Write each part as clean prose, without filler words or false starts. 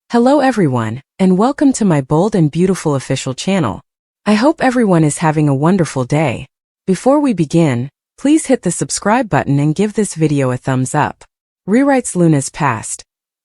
Hello everyone, and welcome to my Bold and Beautiful official channel. I hope everyone is having a wonderful day. Before we begin, please hit the subscribe button and give this video a thumbs up. Rewrites Luna's past.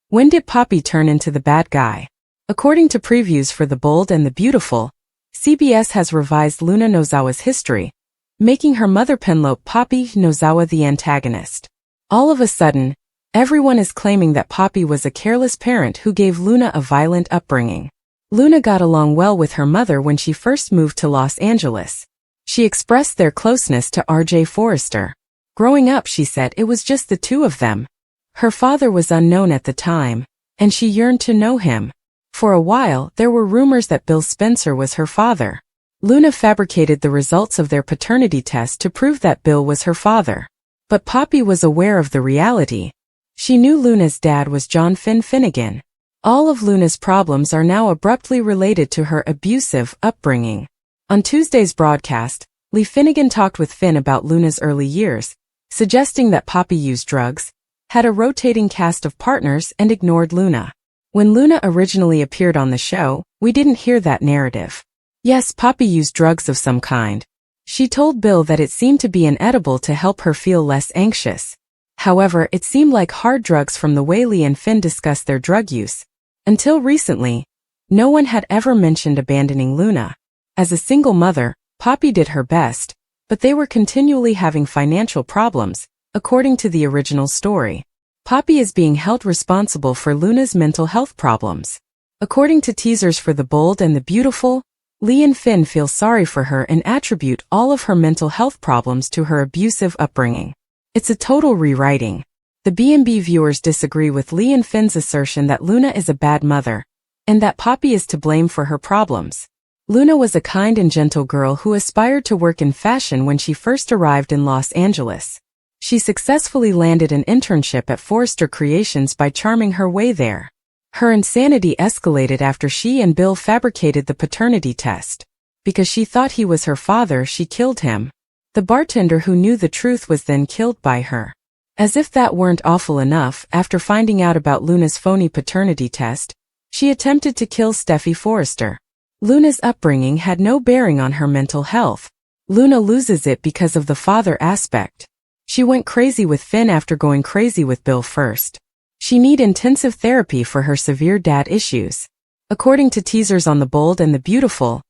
When did Poppy turn into the bad guy? According to previews for The Bold and the Beautiful, CBS has revised Luna Nozawa's history, making her mother Penelope Poppy Nozawa the antagonist. All of a sudden, everyone is claiming that Poppy was a careless parent who gave Luna a violent upbringing. Luna got along well with her mother when she first moved to Los Angeles. She expressed their closeness to R.J. Forrester. Growing up, she said it was just the two of them. Her father was unknown at the time, and she yearned to know him. For a while, there were rumors that Bill Spencer was her father. Luna fabricated the results of their paternity test to prove that Bill was her father. But Poppy was aware of the reality. She knew Luna's dad was John Finnegan. All of Luna's problems are now abruptly related to her abusive upbringing. On Tuesday's broadcast, Lee Finnegan talked with Finn about Luna's early years, suggesting that Poppy used drugs, had a rotating cast of partners, and ignored Luna. When Luna originally appeared on the show, we didn't hear that narrative. Yes, Poppy used drugs of some kind. She told Bill that it seemed to be an edible to help her feel less anxious. However, it seemed like hard drugs from the way Lee and Finn discussed their drug use. Until recently, no one had ever mentioned abandoning Luna. As a single mother, Poppy did her best, but they were continually having financial problems, according to the original story. Poppy is being held responsible for Luna's mental health problems. According to teasers for The Bold and the Beautiful, Lee and Finn feel sorry for her and attribute all of her mental health problems to her abusive upbringing. It's a total rewriting. The B&B viewers disagree with Lee and Finn's assertion that Luna is a bad mother, and that Poppy is to blame for her problems. Luna was a kind and gentle girl who aspired to work in fashion when she first arrived in Los Angeles. She successfully landed an internship at Forrester Creations by charming her way there. Her insanity escalated after she and Bill fabricated the paternity test. Because she thought he was her father, she killed him. The bartender who knew the truth was then killed by her. As if that weren't awful enough, after finding out about Luna's phony paternity test, she attempted to kill Steffi Forrester. Luna's upbringing had no bearing on her mental health. Luna loses it because of the father aspect. She went crazy with Finn after going crazy with Bill first. She needs intensive therapy for her severe dad issues. According to teasers on The Bold and the Beautiful,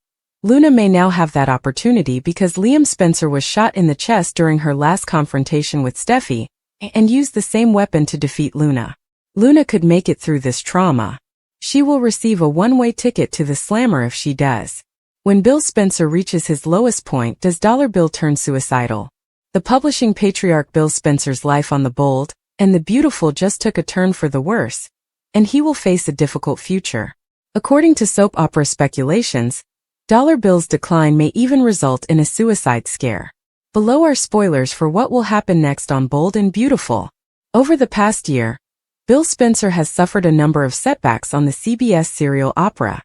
Luna may now have that opportunity because Liam Spencer was shot in the chest during her last confrontation with Steffi, and used the same weapon to defeat Luna. Luna could make it through this trauma. She will receive a one-way ticket to the slammer if she does. When Bill Spencer reaches his lowest point, does Dollar Bill turn suicidal? The publishing patriarch Bill Spencer's life on The Bold and the Beautiful just took a turn for the worse, and he will face a difficult future. According to soap opera speculations, Dollar Bill's decline may even result in a suicide scare. Below are spoilers for what will happen next on Bold and Beautiful. Over the past year, Bill Spencer has suffered a number of setbacks on the CBS serial opera.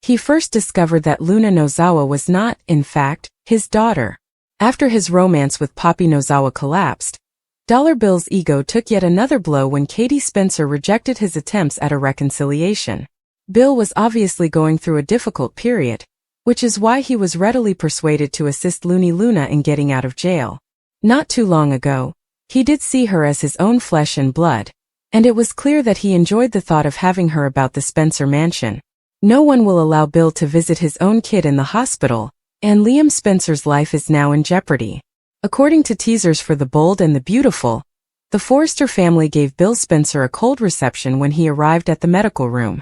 He first discovered that Luna Nozawa was not, in fact, his daughter. After his romance with Poppy Nozawa collapsed, Dollar Bill's ego took yet another blow when Katie Spencer rejected his attempts at a reconciliation. Bill was obviously going through a difficult period, which is why he was readily persuaded to assist Looney Luna in getting out of jail. Not too long ago, he did see her as his own flesh and blood, and it was clear that he enjoyed the thought of having her about the Spencer mansion. No one will allow Bill to visit his own kid in the hospital, and Liam Spencer's life is now in jeopardy. According to teasers for The Bold and the Beautiful, the Forrester family gave Bill Spencer a cold reception when he arrived at the medical room.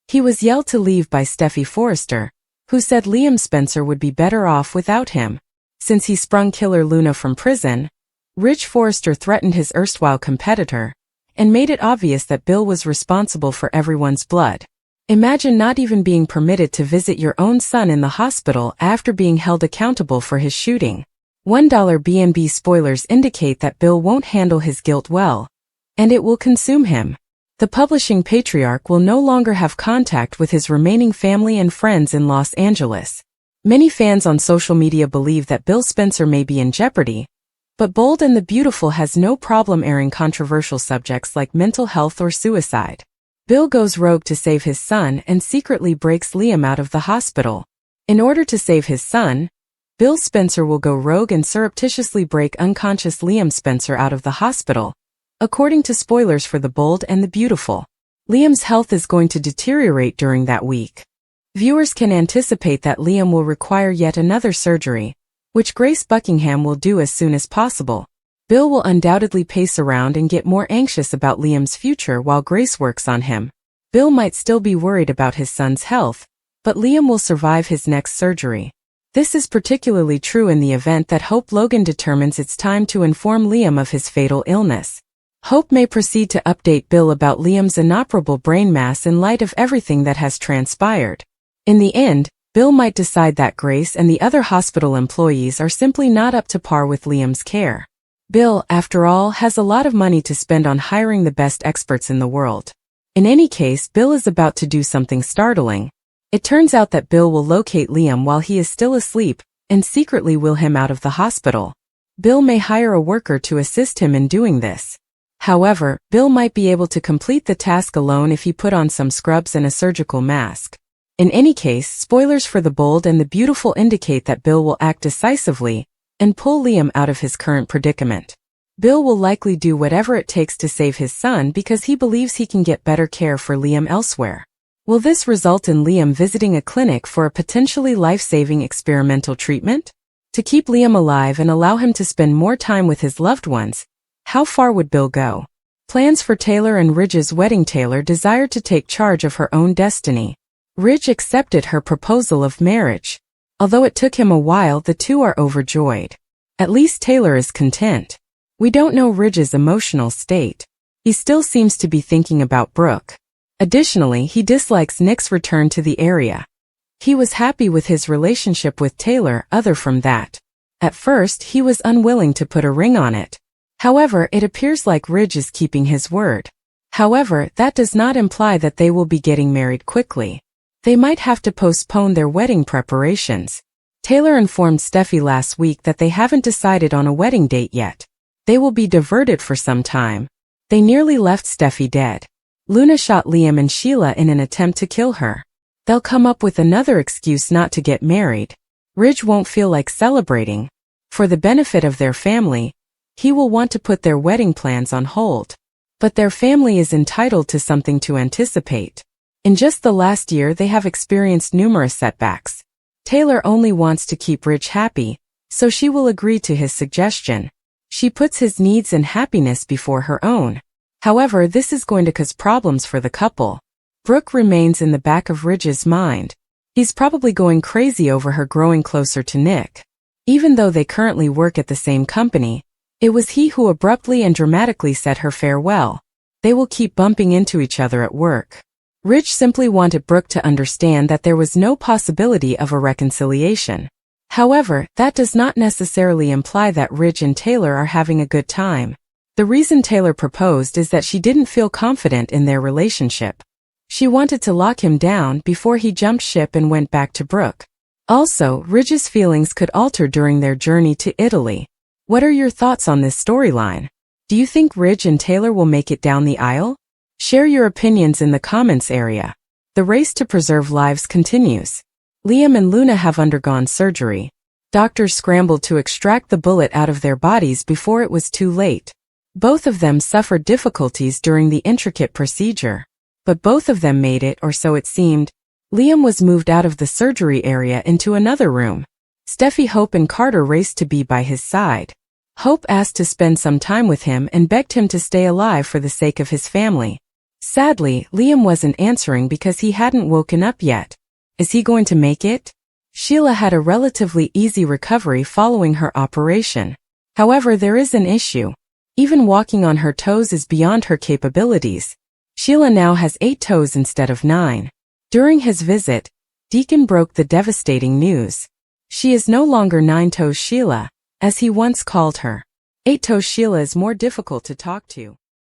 He was yelled to leave by Steffi Forrester, who said Liam Spencer would be better off without him. Since he sprung killer Luna from prison, Rich Forrester threatened his erstwhile competitor, and made it obvious that Bill was responsible for everyone's blood. Imagine not even being permitted to visit your own son in the hospital after being held accountable for his shooting. $1 B&B Spoilers indicate that Bill won't handle his guilt well, and it will consume him. The publishing patriarch will no longer have contact with his remaining family and friends in Los Angeles. Many fans on social media believe that Bill Spencer may be in jeopardy, but Bold and the Beautiful has no problem airing controversial subjects like mental health or suicide. Bill goes rogue to save his son and secretly breaks Liam out of the hospital. In order to save his son, Bill Spencer will go rogue and surreptitiously break unconscious Liam Spencer out of the hospital. According to Spoilers for the Bold and the Beautiful, Liam's health is going to deteriorate during that week. Viewers can anticipate that Liam will require yet another surgery, which Grace Buckingham will do as soon as possible. Bill will undoubtedly pace around and get more anxious about Liam's future while Grace works on him. Bill might still be worried about his son's health, but Liam will survive his next surgery. This is particularly true in the event that Hope Logan determines it's time to inform Liam of his fatal illness. Hope may proceed to update Bill about Liam's inoperable brain mass in light of everything that has transpired. In the end, Bill might decide that Grace and the other hospital employees are simply not up to par with Liam's care. Bill, after all, has a lot of money to spend on hiring the best experts in the world. In any case, Bill is about to do something startling. It turns out that Bill will locate Liam while he is still asleep and secretly will him out of the hospital. Bill may hire a worker to assist him in doing this. However, Bill might be able to complete the task alone if he put on some scrubs and a surgical mask. In any case, Spoilers for the Bold and the Beautiful indicate that Bill will act decisively and pull Liam out of his current predicament. Bill will likely do whatever it takes to save his son because he believes he can get better care for Liam elsewhere. Will this result in Liam visiting a clinic for a potentially life-saving experimental treatment? To keep Liam alive and allow him to spend more time with his loved ones, how far would Bill go? Plans for Taylor and Ridge's wedding. Taylor desired to take charge of her own destiny. Ridge accepted her proposal of marriage. Although it took him a while, the two are overjoyed. At least Taylor is content. We don't know Ridge's emotional state. He still seems to be thinking about Brooke. Additionally, he dislikes Nick's return to the area. He was happy with his relationship with Taylor, other from that. At first, he was unwilling to put a ring on it. However, it appears like Ridge is keeping his word. However, that does not imply that they will be getting married quickly. They might have to postpone their wedding preparations. Taylor informed Steffi last week that they haven't decided on a wedding date yet. They will be diverted for some time. They nearly left Steffi dead. Luna shot Liam and Sheila in an attempt to kill her. They'll come up with another excuse not to get married. Ridge won't feel like celebrating. For the benefit of their family, he will want to put their wedding plans on hold. But their family is entitled to something to anticipate. In just the last year, they have experienced numerous setbacks. Taylor only wants to keep Ridge happy, so she will agree to his suggestion. She puts his needs and happiness before her own. However, this is going to cause problems for the couple. Brooke remains in the back of Ridge's mind. He's probably going crazy over her growing closer to Nick. Even though they currently work at the same company, it was he who abruptly and dramatically said her farewell. They will keep bumping into each other at work. Ridge simply wanted Brooke to understand that there was no possibility of a reconciliation. However, that does not necessarily imply that Ridge and Taylor are having a good time. The reason Taylor proposed is that she didn't feel confident in their relationship. She wanted to lock him down before he jumped ship and went back to Brooke. Also, Ridge's feelings could alter during their journey to Italy. What are your thoughts on this storyline? Do you think Ridge and Taylor will make it down the aisle? Share your opinions in the comments area. The race to preserve lives continues. Liam and Luna have undergone surgery. Doctors scrambled to extract the bullet out of their bodies before it was too late. Both of them suffered difficulties during the intricate procedure. But both of them made it, or so it seemed. Liam was moved out of the surgery area into another room. Steffi, Hope and Carter raced to be by his side. Hope asked to spend some time with him and begged him to stay alive for the sake of his family. Sadly, Liam wasn't answering because he hadn't woken up yet. Is he going to make it? Sheila had a relatively easy recovery following her operation. However, there is an issue. Even walking on her toes is beyond her capabilities. Sheila now has 8 toes instead of 9. During his visit, Deacon broke the devastating news. She is no longer 9-toes Sheila, as he once called her. 8-toes Sheila is more difficult to talk to.